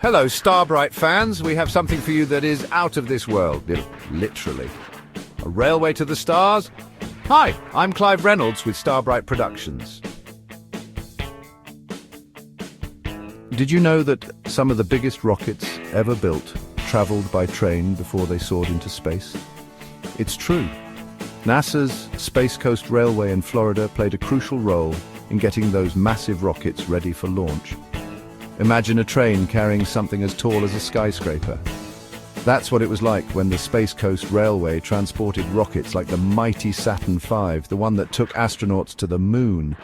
Hello, StarBright fans. We have something for you that is out of this world, literally. A railway to the stars? Hi, I'm Clive Reynolds with StarBright Productions. Did you know that some of the biggest rockets ever built traveled by train before they soared into space? It's true. NASA's Space Coast Railway in Florida played a crucial role in getting those massive rockets ready for launch. Imagine a train carrying something as tall as a skyscraper. That's what it was like when the Space Coast Railway transported rockets like the mighty Saturn V, the one that took astronauts to the moon.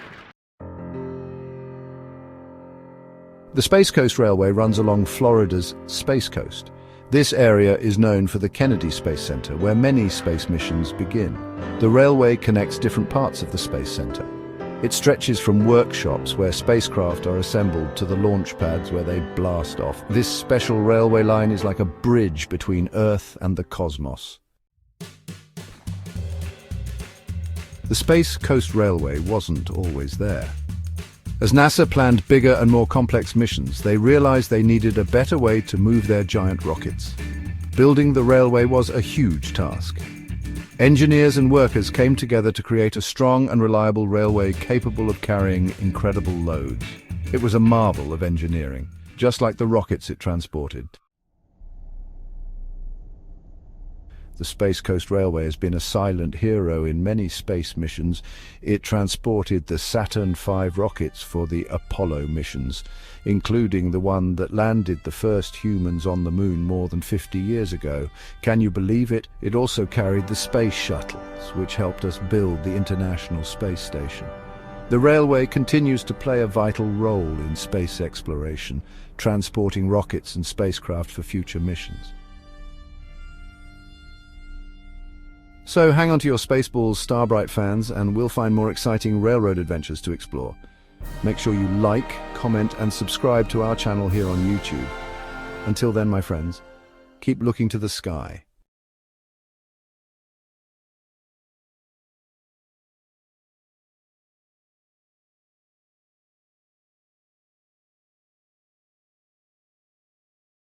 The Space Coast Railway runs along Florida's Space Coast. This area is known for the Kennedy Space Center, where many space missions begin. The railway connects different parts of the Space Center. It stretches from workshops where spacecraft are assembled to the launch pads where they blast off. This special railway line is like a bridge between Earth and the cosmos. The Space Coast Railway wasn't always there. As NASA planned bigger and more complex missions, they realized they needed a better way to move their giant rockets. Building the railway was a huge task. Engineers and workers came together to create a strong and reliable railway capable of carrying incredible loads. It was a marvel of engineering, just like the rockets it transported. The Space Coast Railway has been a silent hero in many space missions. It transported the Saturn V rockets for the Apollo missions, including the one that landed the first humans on the moon more than 50 years ago. Can you believe it? It also carried the space shuttles, which helped us build the International Space Station. The railway continues to play a vital role in space exploration, transporting rockets and spacecraft for future missions. So hang on to your Spaceballs, StarBright fans, and we'll find more exciting railroad adventures to explore. Make sure you like, comment, and subscribe to our channel here on YouTube. Until then, my friends, keep looking to the sky.